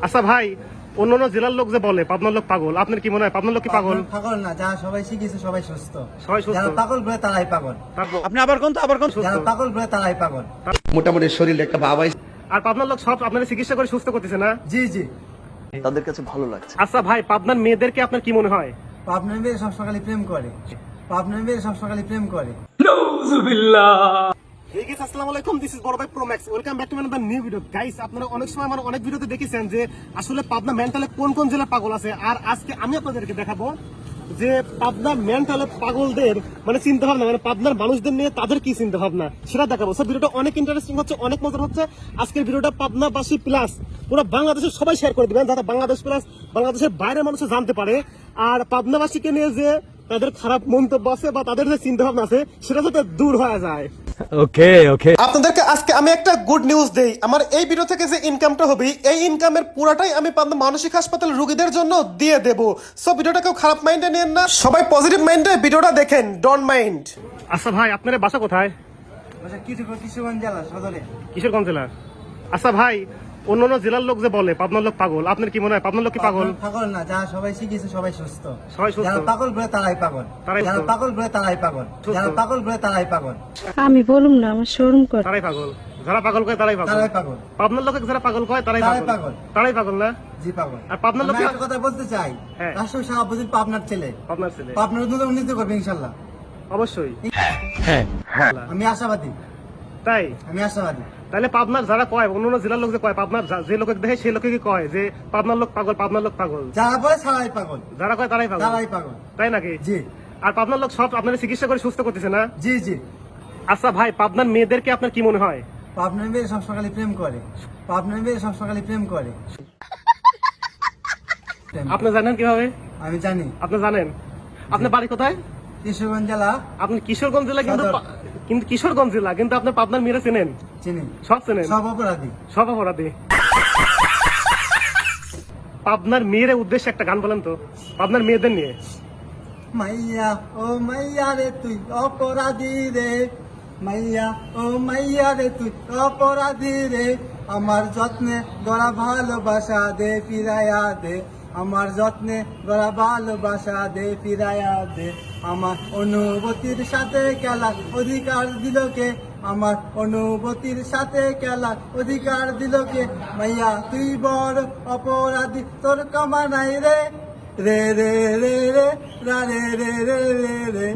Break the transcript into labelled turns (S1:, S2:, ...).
S1: আচ্ছা ভাই, অন্যান্য জেলার লোক যে বলে পাবনার লোক পাগল, আপনার কি মনে হয় পাবনার লোক কি পাগল?
S2: পাগল না, যারা সবাই শিখেছে সবাই সুস্থ।
S1: সবাই সুস্থ?
S2: যারা পাগল বলে তারাই পাগল।
S1: আপনি আবার কোন সুস্থ?
S2: যারা পাগল বলে তারাই পাগল।
S3: মোটামুটি শরীরে একটা ভাব আইছে,
S1: আর পাবনার লোক সব আপনার চিকিৎসা করে সুস্থ করতেছে না?
S2: জি জি।
S3: তাদের কাছে ভালো লাগছে।
S1: আচ্ছা ভাই, পাবনার মেয়েদেরকে আপনার কি মনে হয়?
S2: পাবনার মেয়ে সব সকালে প্রেম করে। পাবনার মেয়ে সব সকালে প্রেম করে।
S1: Hey guys, আসসালামু আলাইকুম, দিস ইজ বড় ভাই pro max. Welcome back to another new video. Guys, আপনারা অনেক সময় অনেক ভিডিওতে দেখেছেন যে আসলে পাবনা মেন্টালে কোন কোন জেলা পাগল আছে, আর আজকে আমি আপনাদেরকে দেখাবো যে পাবনা মেন্টালে পাগলদের চিন্তা ভাবনা, পাবনার মানুষদের নিয়ে তাদের কি চিন্তা ভাবনা সেটা দেখাবো। সব ভিডিওটা অনেক ইন্টারেস্টিং হচ্ছে, অনেক মজার হচ্ছে। আজকের ভিডিওটা পাবনাবাসী প্লাস পুরো বাংলাদেশের সবাই শেয়ার করে দিবেন, যাতে বাংলাদেশ প্লাস বাংলাদেশের বাইরের মানুষ জানতে পারে। আর পাবনাবাসীকে নিয়ে যে তাদের খারাপ মন্তব্য আছে বা তাদের যে চিন্তা ভাবনা আছে সেটা যাতে দূর হয়ে যায়। আপনাদেরকে আজকে আমি একটা গুড নিউজ দেই। আমার এই ভিডিও থেকে যে ইনকামটা হবে, এই ইনকামের পুরাটাই আমি পাবনা মানসিক হাসপাতাল রোগীদের জন্য দিয়ে দেব। সো ভিডিওটা কেউ খারাপ মাইন্ডে নেন না, সবাই পজিটিভ মাইন্ডে ভিডিওটা দেখেন, ডোন্ট মাইন্ড। আচ্ছা ভাই, আপনার বাসা কোথায়?
S2: কিশোরগঞ্জ জেলা সদরে।
S1: কিশোরগঞ্জ জেলা। আচ্ছা ভাই, অন্যান্য জেলার লোক যে বলে পাবনার লোক পাগল, আপনার কি মনে হয় পাবনার লোক কি পাগল?
S2: পাগল না, যারা সবাই শিখেছে সবাই সুস্থ।
S1: সবাই সুস্থ?
S2: যারা পাগল বলে তারাই পাগল। যারা পাগল বলে তারাই পাগল। যারা পাগল বলে তারাই পাগল।
S4: আমি বলুম না, আমার শরম করে।
S1: তারাই পাগল, যারা পাগল কয় তারাই পাগল।
S2: তারাই পাগল।
S1: পাবনার লোকে যারা পাগল কয় তারাই পাগল। তারাই পাগল না?
S2: জি পাগল।
S1: আর পাবনার লোক
S2: আমি একটা কথা বলতে চাই,
S1: হ্যাঁ।
S2: রাষ্ট্রপতি শাহাবুদ্দিন পাবনার ছেলে।
S1: পাবনার ছেলে
S2: পাবনার উন্নতি করবে ইনশাল্লাহ।
S1: অবশ্যই।
S2: আমি আশাবাদী।
S1: তাই?
S2: আমি আশাবাদী।
S1: তাহলে পাবনার যারা কয়, অন্যান্য জেলার লোক যে কয়, পাবনার যে লোকে দেখে সেই লোকে কি কয় যে পাবনার লোক পাগল, পাবনার লোক পাগল?
S2: যারা বলে তারাই পাগল।
S1: যারা কয় তারাই পাগল?
S2: তারাই পাগল।
S1: তাই নাকি?
S2: জি
S1: আর পাবনার লোক সব আপনার চিকিৎসা করে সুস্থ করতেছে না?
S2: জি জি।
S1: আচ্ছা ভাই, পাবনার মেয়েদেরকে আপনার কি মনে হয়?
S2: পাবনার মেয়ে সব সকালে প্রেম করে। পাবনার মেয়ে সব সকালে প্রেম করে।
S1: আপনি জানেন কিভাবে?
S2: আমি জানি।
S1: আপনি জানেন? আপনার বাড়ি কোথায়?
S2: কিশোরগঞ্জ জেলা।
S1: আপনি কিশোরগঞ্জ জেলা, কিন্তু কিন্তু কিশোরগঞ্জ জেলা, কিন্তু আপনি পাবনার মেয়েরা চেনেন?
S2: চিনি।
S1: সব চেনেন?
S2: সব অপরাধী।
S1: সব অপরাধী। পাবনার মেয়েদের উদ্দেশ্যে একটা গান বলেন তো, পাবনার মেয়েদের নিয়ে।
S2: মাইয়া ও মাইয়া রে তুই অপরাধী রে। মাইয়া ও মাইয়া রে তুই অপরাধী রে। আমার যত্নে গড়া ভালোবাসা দে ফিরাইয়া দে। আমার যত্নে গড়া ভালোবাসা দে ফিরাইয়া দে। আমার অনুভূতির সাথে খেলার অধিকার দিল কে? আমার অনুভূতির সাথে খেলার অধিকার দিল কে? মাইয়া তুই বড় অপরাধী, তোর কামা নাই রে। রে রে রে রে রা রে রে রে রে রে।